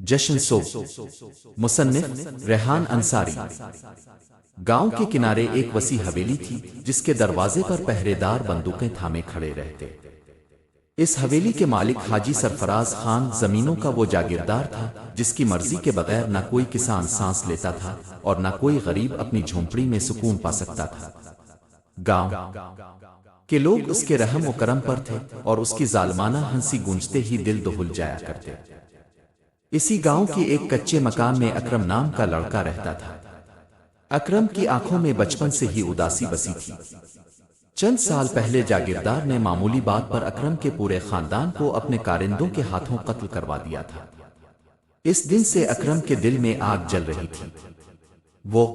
جشن صبح مصنف ریحان انصاری۔ گاؤں کے کنارے ایک وسیع حویلی تھی جس کے دروازے پر پہرے دار بندوقیں تھامے کھڑے رہتے۔ اس حویلی کے مالک حاجی سرفراز خان زمینوں کا وہ جاگیردار تھا جس کی مرضی کے بغیر نہ کوئی کسان سانس لیتا تھا اور نہ کوئی غریب اپنی جھونپڑی میں سکون پا سکتا تھا۔ گاؤں کے لوگ اس کے رحم و کرم پر تھے اور اس کی ظالمانہ ہنسی گونجتے ہی دل دہل جایا کرتے۔ اسی گاؤں کی ایک کچے مکان میں اکرم نام کا لڑکا رہتا تھا۔ اکرم کی آنکھوں میں بچپن سے ہی اداسی بسی تھی۔ چند سال پہلے جاگیردار نے معمولی بات پر اکرم کے پورے خاندان کو اپنے کارندوں کے ہاتھوں قتل کروا دیا تھا۔ اس دن سے اکرم کے دل میں آگ جل رہی تھی۔ وہ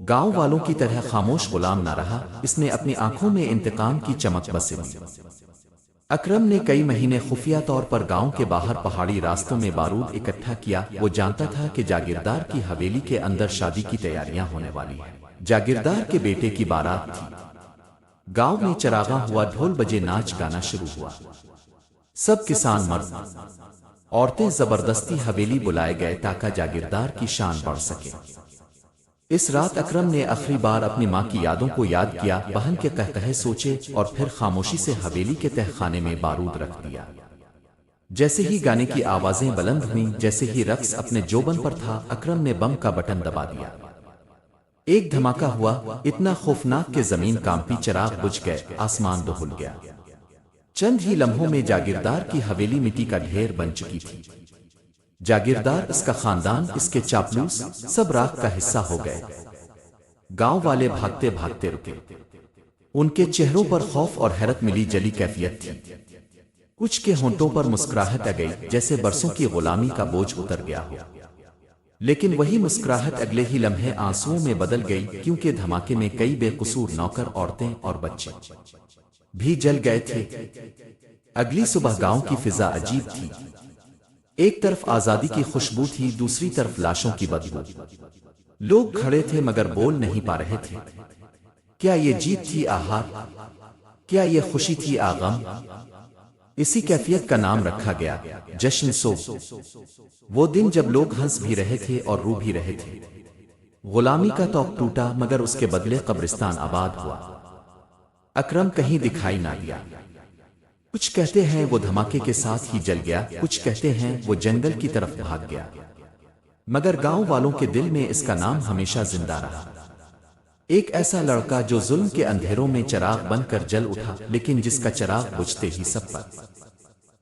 گاؤں والوں کی طرح خاموش غلام نہ رہا، اس نے اپنی آنکھوں میں انتقام کی چمک بسے دی۔ اکرم نے کئی مہینے خفیہ طور پر گاؤں کے باہر پہاڑی راستوں میں بارود اکٹھا کیا۔ وہ جانتا تھا کہ جاگیردار کی حویلی کے اندر شادی کی تیاریاں ہونے والی ہیں۔ جاگیردار کے بیٹے کی بارات تھی۔ گاؤں میں چراغاں ہوا، ڈھول بجے، ناچ گانا شروع ہوا۔ سب کسان، مرد، عورتیں زبردستی حویلی بلائے گئے تاکہ جاگیردار کی شان بڑھ سکے۔ اس رات اکرم نے آخری بار اپنی ماں کی یادوں کو یاد کیا، بہن کے قہقہے سوچے اور پھر خاموشی سے حویلی کے تہ خانے میں بارود رکھ دیا۔ جیسے ہی گانے کی آوازیں بلند ہوئیں، جیسے ہی رقص اپنے جوبن پر تھا، اکرم نے بم کا بٹن دبا دیا۔ ایک دھماکہ ہوا، اتنا خوفناک کہ زمین کانپی، چراغ بجھ گئے، آسمان دہل گیا۔ چند ہی لمحوں میں جاگیردار کی حویلی مٹی کا ڈھیر بن چکی تھی۔ جاگیردار، اس کا خاندان، اس کے چاپلوس، سب راکھ کا حصہ ہو گئے۔ گاؤں والے بھاگتے بھاگتے رکے۔ ان کے چہروں پر خوف اور حیرت ملی جلی کیفیت تھی۔ کچھ کے ہونٹوں پر مسکراہٹ آ گئی، جیسے برسوں کی غلامی کا بوجھ اتر گیا ہو۔ لیکن وہی مسکراہٹ اگلے ہی لمحے آنسوؤں میں بدل گئی، کیونکہ دھماکے میں کئی بے قصور نوکر، عورتیں اور بچے بھی جل گئے تھے۔ اگلی صبح گاؤں کی فضا عجیب تھی۔ ایک طرف آزادی کی خوشبو تھی، دوسری طرف لاشوں کی بدبو۔ لوگ کھڑے تھے مگر بول نہیں پا رہے تھے۔ کیا یہ جیت تھی آہار؟ کیا یہ خوشی تھی غم؟ اسی کیفیت کا نام رکھا گیا جشن صبح، وہ دن جب لوگ ہنس بھی رہے تھے اور رو بھی رہے تھے۔ غلامی کا طوق ٹوٹا مگر اس کے بدلے قبرستان آباد ہوا۔ اکرم کہیں دکھائی نہ دیا۔ کچھ کہتے ہیں وہ دھماکے کے ساتھ ہی جل گیا، کچھ کہتے ہیں وہ جنگل کی طرف بھاگ گیا، مگر گاؤں والوں کے دل میں اس کا نام ہمیشہ زندہ رہا۔ ایک ایسا لڑکا جو ظلم کے اندھیروں میں چراغ بن کر جل اٹھا، لیکن جس کا چراغ بجھتے ہی سب پر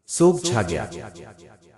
سوگ چھا گیا۔